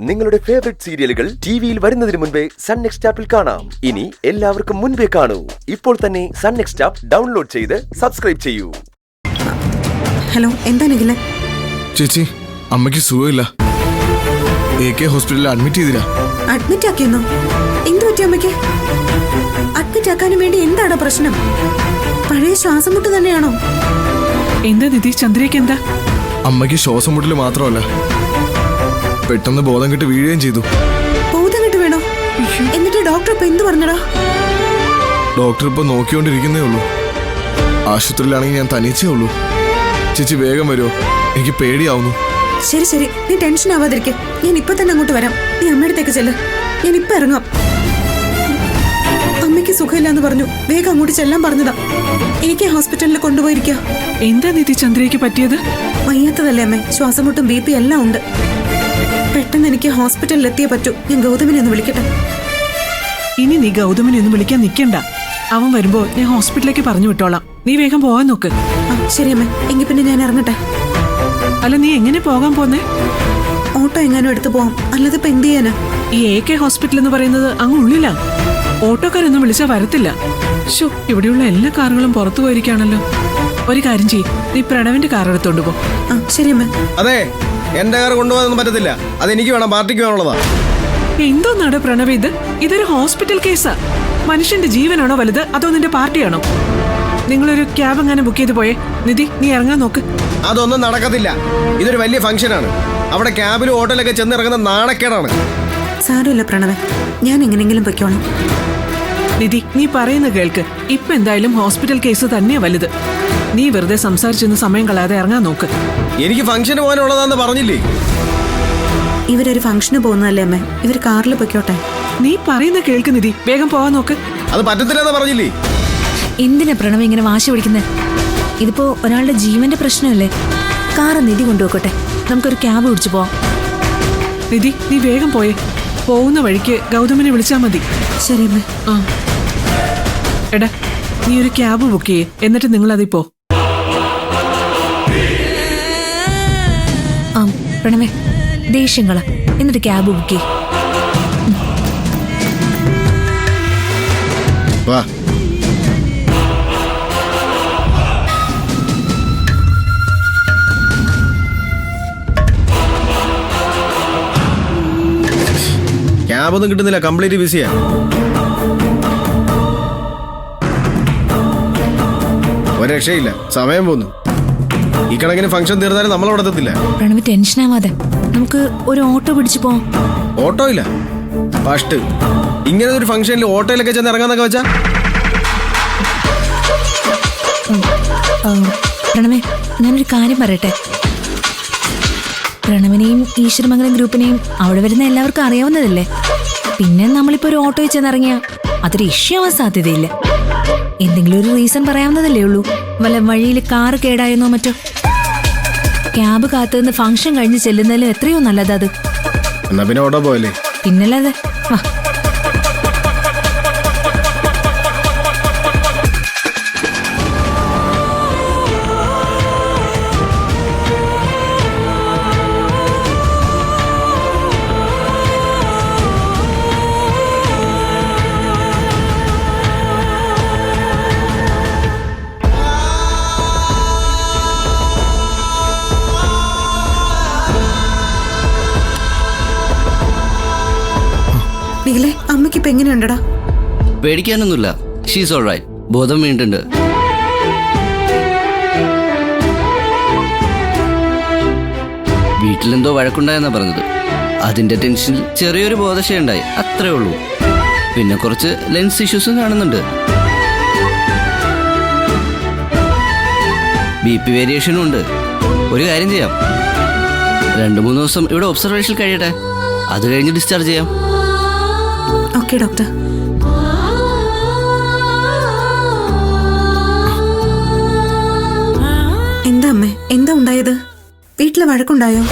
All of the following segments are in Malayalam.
നിങ്ങളുടെ ഫേവറേറ്റ് സീരിയലുകൾ ടിവിയിൽ വരുന്നതിന് മുൻപേ സൺ നെക്സ്റ്റ് ആപ്പിൽ കാണാം. ഇനി എല്ലാവർക്കും മുൻപേ കാണൂ. ഇപ്പോൾ തന്നെ സൺ നെക്സ്റ്റ് ആപ്പ് ഡൗൺലോഡ് ചെയ്ത് സബ്സ്ക്രൈബ് ചെയ്യൂ. ഹലോ, എന്താ നിഖില? ചേച്ചി, അമ്മയ്ക്ക് സുഖമില്ല. AK ഹോസ്പിറ്റലിൽ അഡ്മിറ്റ് ചെയ്തില്ല. അഡ്മിറ്റ് ആക്കിയെന്നോ? എന്ത് പറ്റി അമ്മയ്ക്ക്? അഡ്മിറ്റ് ആക്കാനും വേണ്ടി എന്താണ് പ്രശ്നം? പഴയ ശ്വാസം മുട്ട് തന്നെയാണോ? എന്താ നിധി, ചന്ദ്രയ്ക്ക് എന്താ? അമ്മയ്ക്ക് ശ്വാസം മുട്ടല് മാത്രമല്ല, പെട്ടെന്ന് ബോധം കെട്ട് വീഴുകയും ചെയ്തു. ബോധം കെട്ട് വീണോ? എന്നിട്ട് ഡോക്ടർ ഇപ്പൊ എന്ത് പറഞ്ഞടാ? ഡോക്ടർ ഇപ്പൊ നോക്കിക്കൊണ്ടിരിക്കുന്നേ ഉള്ളൂ. ആശുപത്രിയിലാണെങ്കിൽ ഞാൻ തനിച്ചേ ഉള്ളൂ. ചേച്ചി വേഗം വരുമോ? എനിക്ക് പേടിയാവുന്നു. ശരി ശരി, നീ ടെൻഷൻ ആവാതിരിക്കെ. ഞാൻ ഇപ്പൊ തന്നെ അങ്ങോട്ട് വരാം. നീ അമ്മയടുത്തേക്ക് ചെല്ല്. ഞാൻ ഇപ്പൊ ഇറങ്ങാം. അമ്മയ്ക്ക് സുഖമില്ലാന്ന് പറഞ്ഞു, വേഗം അങ്ങോട്ട് ചെല്ലാൻ പറഞ്ഞതാ. AK ഹോസ്പിറ്റലിൽ കൊണ്ടുപോയിരിക്കുക. എന്താ നിധി ചന്ദ്രയ്ക്ക് പറ്റിയത്? വയ്യാത്തതല്ലേ അമ്മേ, ശ്വാസം മുട്ടും BP എല്ലാം ഉണ്ട്. പെട്ടെന്ന് എനിക്ക് ഹോസ്പിറ്റലിൽ എത്തിയേ പറ്റൂ. ഞാൻ ഗൗതമിനെ ഒന്ന് വിളിക്കട്ടെ. ഇനി നീ ഗൗതമിനെ ഒന്നും വിളിക്കാൻ നിൽക്കണ്ട. അവൻ വരുമ്പോ ഞാൻ ഹോസ്പിറ്റലിലേക്ക് പറഞ്ഞു വിട്ടോളാം. നീ വേഗം പോകാൻ നോക്ക്. ശരി അമ്മേ, എങ്കിൽ പിന്നെ ഞാൻ ഇറങ്ങട്ടെ. അല്ല, നീ എങ്ങനെ പോകാൻ പോന്നേ? ഓട്ടോ എങ്ങാനും എടുത്തു പോവാം, അല്ലാതെ ഇപ്പൊ എന്ത് ചെയ്യാനാ? ഈ AK ഹോസ്പിറ്റൽ എന്ന് പറയുന്നത് അങ്ങ് ഉള്ളിലാ. ഓട്ടോക്കാരൊന്നും വിളിച്ചാൽ വരത്തില്ല. ശോ, ഇവിടെയുള്ള എല്ലാ കാറുകളും പുറത്തു പോയിരിക്കാണല്ലോ. ഒരു കാര്യം ചെയ്യ്, നീ പ്രണവിന്റെ കാർ എടുത്തോണ്ട് പോ. ശരി അമ്മേ. അതെ, എന്റെ കാർ കൊണ്ടുപോകാനൊന്നും പറ്റത്തില്ല. അതെനിക്ക് വേണം, പാർട്ടിക്ക് വേണുള്ളതാ. എന്തോന്നാണ് പ്രണവ് ഇത്? ഇതൊരു ഹോസ്പിറ്റൽ കേസാ. മനുഷ്യന്റെ ജീവനാണോ വലുത്, അതോ നിന്റെ പാർട്ടിയാണോ? നിങ്ങളൊരു ക്യാബ് എങ്ങനെ ബുക്ക് ചെയ്ത് പോയേ? നിധി, നീ ഇറങ്ങാൻ നോക്ക്. അതൊന്നും നടക്കത്തില്ല. ഇതൊരു വലിയ ഫംഗ്ഷനാണ്. അവിടെ ക്യാബിലും ഹോട്ടലൊക്കെ ചെന്നിറങ്ങുന്ന നാണക്കേടാണ്. സാരമില്ല പ്രണവേ, ഞാൻ എങ്ങനെയെങ്കിലും പൊയ്ക്കോളാം. നിധി, നീ പറയുന്ന കേൾക്ക്. ഇപ്പൊ എന്തായാലും ഹോസ്പിറ്റൽ കേസ് തന്നെയാ വലുത്. നീ വെറുതെ സംസാരിച്ചൊന്ന് സമയം കളയാതെ ഇറങ്ങാൻ നോക്ക്. എനിക്ക് ഫംഗ്ഷന് പോകാനുള്ളതാന്ന് പറഞ്ഞില്ലേ? ഇവരൊരു ഫംഗ്ഷന് പോകുന്നതല്ലേ അമ്മേ, ഇവർ കാറിൽ പൊയ്ക്കോട്ടെ. നീ പറയുന്ന കേൾക്ക് നിധി, വേഗം പോവാൻ നോക്ക്. അത് പറ്റത്തില്ലെന്ന് പറഞ്ഞില്ലേ? എന്തിനാ പ്രണവ് ഇങ്ങനെ വാശി പിടിക്കുന്നത്? ഇതിപ്പോ ഒരാളുടെ ജീവന്റെ പ്രശ്നമല്ലേ. കാറ് നിധി കൊണ്ടുപോയിക്കോട്ടെ, നമുക്കൊരു ക്യാബ് പിടിച്ചു പോവാം. നിധി, നീ വേഗം പോയേ. പോകുന്ന വഴിക്ക് ഗൗതമിനെ വിളിച്ചാ മതി. ശരി അമ്മേ. എടാ, നീ ഒരു ക്യാബ് ബുക്ക് ചെയ്യേ, എന്നിട്ട് നിങ്ങൾ അതിപ്പോ. പ്രണവേ, ദേഷ്യങ്ങള, എന്നിട്ട് ക്യാബ് ബുക്ക് ചെയ്യേ. വാ. ക്യാബൊന്നും കിട്ടുന്നില്ല, കംപ്ലീറ്റ് ബിസിയാ. ഒരു രക്ഷയില്ല, സമയം പോന്നു. ഈ കണക്കിന് ഫംഗ്ഷൻ തീർന്നാലും നമ്മളവിടെ എത്തത്തില്ല. പ്രണവ് ടെൻഷൻ ആവാതെ, നമുക്ക് ഒരു ഓട്ടോ പിടിച്ചു പോവാം. ഓട്ടോ ഇല്ല, ഫസ്റ്റ് ഇങ്ങനെ ഒരു ഫംഗ്ഷനിൽ ഓട്ടോയിലൊക്കെ ചെന്ന് ഇറങ്ങാന്നൊക്കെ വെച്ചാ. പ്രണവേ, ഞാനൊരു കാര്യം പറയട്ടെ. പ്രണവിനെയും ഈശ്വരമംഗലം ഗ്രൂപ്പിനെയും അവിടെ വരുന്ന എല്ലാവർക്കും അറിയാവുന്നതല്ലേ. പിന്നെ നമ്മളിപ്പോ ഒരു ഓട്ടോയിൽ ചെന്നിറങ്ങിയ അതൊരു ഇഷ്യൂ ആവാൻ സാധ്യതയില്ല. എന്തെങ്കിലും ഒരു റീസൺ പറയാവുന്നതല്ലേ ഉള്ളൂ. വല്ല വഴിയിൽ കാറ് കേടായെന്നോ മറ്റോ. ക്യാബ് കാത്തുനിന്ന് ഫംഗ്ഷൻ കഴിഞ്ഞ് ചെല്ലുന്നതിലും എത്രയോ നല്ലതാ അത്. എന്നാ പിന്നെ ഓട്ടോ പോയല്ലേ? പിന്നല്ലാതെ. വാ. നിഖിലേ, അമ്മയ്ക്ക് ഇപ്പൊ എങ്ങനെയുണ്ടടാ? പേടിക്കാനൊന്നുമില്ല, ഷീസ് ഓൾറൈറ്റ്. ബോധം വീണിട്ടുണ്ട്. വീട്ടിലെന്തോ വഴക്കുണ്ടായെന്നാ പറഞ്ഞത്. അതിന്റെ ടെൻഷനിൽ ചെറിയൊരു ബോധക്ഷയുണ്ടായി, അത്രേ ഉള്ളൂ. പിന്നെ കുറച്ച് ലെൻസ് ഇഷ്യൂസും കാണുന്നുണ്ട്. BP വേരിയേഷനും ഉണ്ട്. ഒരു കാര്യം ചെയ്യാം, 2-3 ദിവസം ഇവിടെ ഒബ്സർവേഷനിൽ കഴിയട്ടെ, അത് കഴിഞ്ഞ് ഡിസ്ചാർജ് ചെയ്യാം. Okay doctor. എന്താ അമ്മേ, എന്താ ഉണ്ടായത്? വീട്ടിലെ വഴക്കുണ്ടായോ?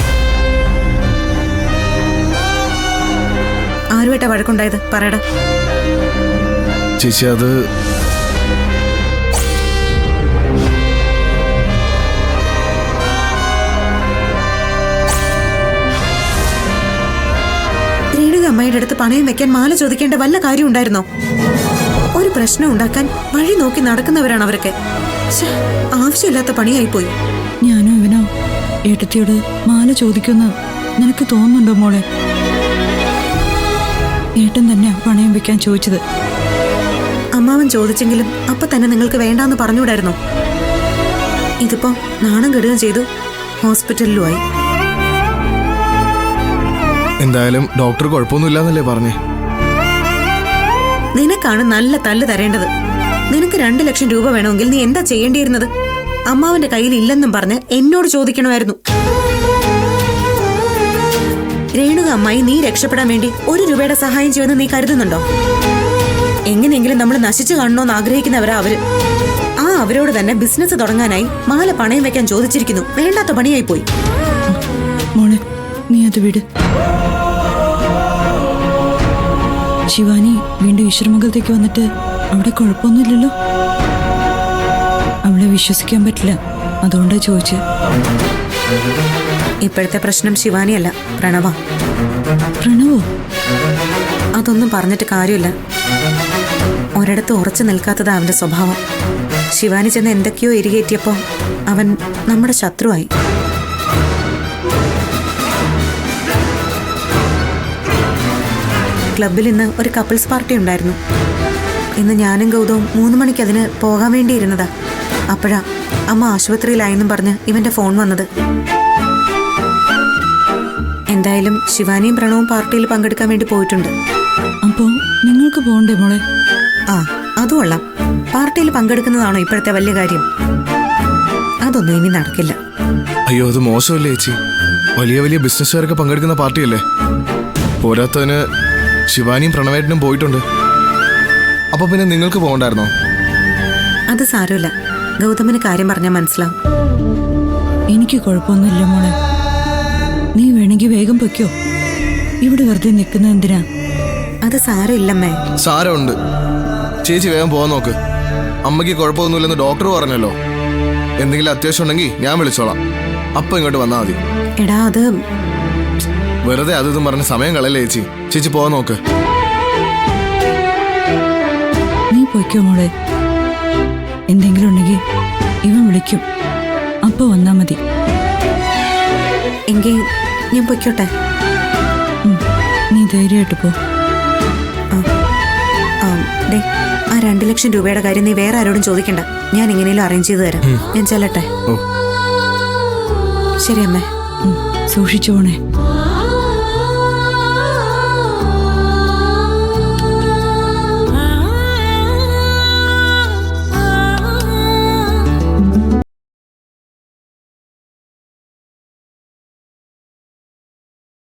ആരുമായിട്ടാ വഴക്കുണ്ടായത്? പറയടാ. ചേച്ചി, അത് അമ്മയുടെ അടുത്ത് പണയം വെക്കാൻ മാല ചോദിക്കേണ്ട വല്ല കാര്യം ഉണ്ടായിരുന്നോ? ഒരു പ്രശ്നം ഉണ്ടാക്കാൻ വഴി നോക്കി നടക്കുന്നവരാണ് അവരൊക്കെ. ശ്ശെ, ആവശ്യമില്ലാത്ത പണിയായി പോയി. ഞാനും ഇവനോ ഏട്ടത്തിയോട് മാല ചോദിക്കുന്ന നിനക്ക് തോന്നുന്നുണ്ടോ മോളെ? ഏട്ടൻ തന്നെ പണയം വെക്കാൻ ചോദിച്ചത്. അമ്മാവൻ ചോദിച്ചെങ്കിലും അപ്പൊ തന്നെ നിങ്ങൾക്ക് വേണ്ടാന്ന് പറഞ്ഞുകൂടായിരുന്നോ? ഇതിപ്പോ നാണം കെടുകയും ചെയ്തു, ഹോസ്പിറ്റലിലുമായി. എന്തായാലും ഡോക്ടർ കുഴപ്പമൊന്നുമില്ലാന്നല്ലേ പറഞ്ഞേ? നിനക്കാണ് നല്ല തല്ല് തരേണ്ടത്. നിനക്ക് 2 ലക്ഷം രൂപ വേണമെങ്കിൽ നീ എന്താ ചെയ്യേണ്ടിയിരുന്നത്? അമ്മാവന്റെ കയ്യിൽ ഇല്ലെന്നും പറഞ്ഞ് എന്നോട് ചോദിക്കണമായിരുന്നു. രേണുക അമ്മായി നീ രക്ഷപ്പെടാൻ വേണ്ടി 1 രൂപയുടെ സഹായം ചെയ്യുമെന്ന് നീ കരുതുന്നുണ്ടോ? എങ്ങനെയെങ്കിലും നമ്മൾ നശിച്ചു കാണണമെന്ന് ആഗ്രഹിക്കുന്നവരാ അവര്. അവരോട് തന്നെ ബിസിനസ് തുടങ്ങാനായി മാല പണയം വെക്കാൻ ചോദിച്ചിരിക്കുന്നു. വേണ്ടാത്ത പണിയായി പോയി. മോളെ നീ അത് വിട്. ശിവാനി വീണ്ടും ഈശ്വരമംഗലത്തേക്ക് വന്നിട്ട് അവിടെ കുഴപ്പമൊന്നുമില്ലല്ലോ? അവളെ വിശ്വസിക്കാൻ പറ്റില്ല, അതുകൊണ്ടാ ചോദിച്ചത്. ഇപ്പോഴത്തെ പ്രശ്നം ശിവാനിയല്ല, പ്രണവ. പ്രണവോ? അതൊന്നും പറഞ്ഞിട്ട് കാര്യമില്ല. ഒരിടത്ത് ഉറച്ചു നിൽക്കാത്തതാ അവന്റെ സ്വഭാവം. ശിവാനി ചെന്ന് എന്തൊക്കെയോ എരികേറ്റിയപ്പോ അവൻ നമ്മുടെ ശത്രുവായി. ക്ലബിൽ ഇന്ന് ഒരു കപ്പിൾസ് പാർട്ടി ഉണ്ടായിരുന്നു. ഇന്ന് ഞാനും ഗൗതവും 3 മണിക്ക് അതിന് പോകാൻ വേണ്ടിയിരുന്നതാ. അപ്പോഴാ അമ്മ ആശുപത്രിയിലായെന്നും പറഞ്ഞ് ഇവന്റെ ഫോൺ വന്നത്. എന്തായാലും ശിവാനിയും പ്രണവും പാർട്ടിയിൽ പങ്കെടുക്കാൻ വേണ്ടി പോയിട്ടുണ്ട്. അപ്പോ നിങ്ങൾക്ക് പോകണ്ടേ മോളെ? അതും കൊള്ളാം. പാർട്ടിയിൽ പങ്കെടുക്കുന്നതാണോ ഇപ്പോഴത്തെ വലിയ കാര്യം? അതൊന്നും ഇനി നടക്കില്ല. അയ്യോ, അത് മോശമല്ലേ ചേച്ചി? വലിയ വലിയ ബിസിനസ്സുകാരൊക്കെ പങ്കെടുക്കുന്ന പാർട്ടിയല്ലേ? പോരാത്തതിന് ശിവാനിയും പ്രണവേട്ടനും പോയിട്ടുണ്ട്. അപ്പൊ പിന്നെ നിങ്ങൾക്ക് പോകണ്ടായിരുന്നോ? അത് സാരമില്ല, ഗൗതമിന് കാര്യം പറഞ്ഞാൽ മനസ്സിലാവും. എനിക്ക് കുഴപ്പമൊന്നുമില്ല മോളെ, നീ വേണമെങ്കിൽ വേഗം പൊയ്ക്കോ. ഇവിടെ വെറുതെ നിൽക്കുന്ന എന്തിനാ? അത് സാരമില്ലമ്മേ. സാരമുണ്ട് ചേച്ചി, വേഗം പോകാൻ നോക്ക്. അമ്മയ്ക്ക് കുഴപ്പമൊന്നുമില്ലെന്ന് ഡോക്ടർ പറഞ്ഞല്ലോ. എന്തെങ്കിലും അത്യാവശ്യം ഉണ്ടെങ്കിൽ ഞാൻ വിളിച്ചോളാം. അപ്പൊ ഇങ്ങോട്ട് വന്നാൽ മതി. എടാ, അത് വെറുതെ അതും പറഞ്ഞ സമയം കളയല്ലേ ചേച്ചി. ചേച്ചി പോകാൻ നോക്ക്. നീ പൊയ്ക്കോ മോളെ. എന്തെങ്കിലും ഉണ്ടെങ്കിൽ ഇവൻ വിളിക്കും, അപ്പൊ വന്നാ മതി. എങ്കിൽ ഞാൻ പൊയ്ക്കോട്ടെ? നീ ധൈര്യമായിട്ട് പോ. ആ 2 ലക്ഷം രൂപയുടെ കാര്യം നീ വേറെ ആരോടും ചോദിക്കണ്ട. ഞാൻ എങ്ങനെയും അറേഞ്ച് ചെയ്ത് തരാം. ഞാൻ ചെല്ലട്ടെ? ശരി അമ്മേ. സൂക്ഷിച്ചു പോണേ.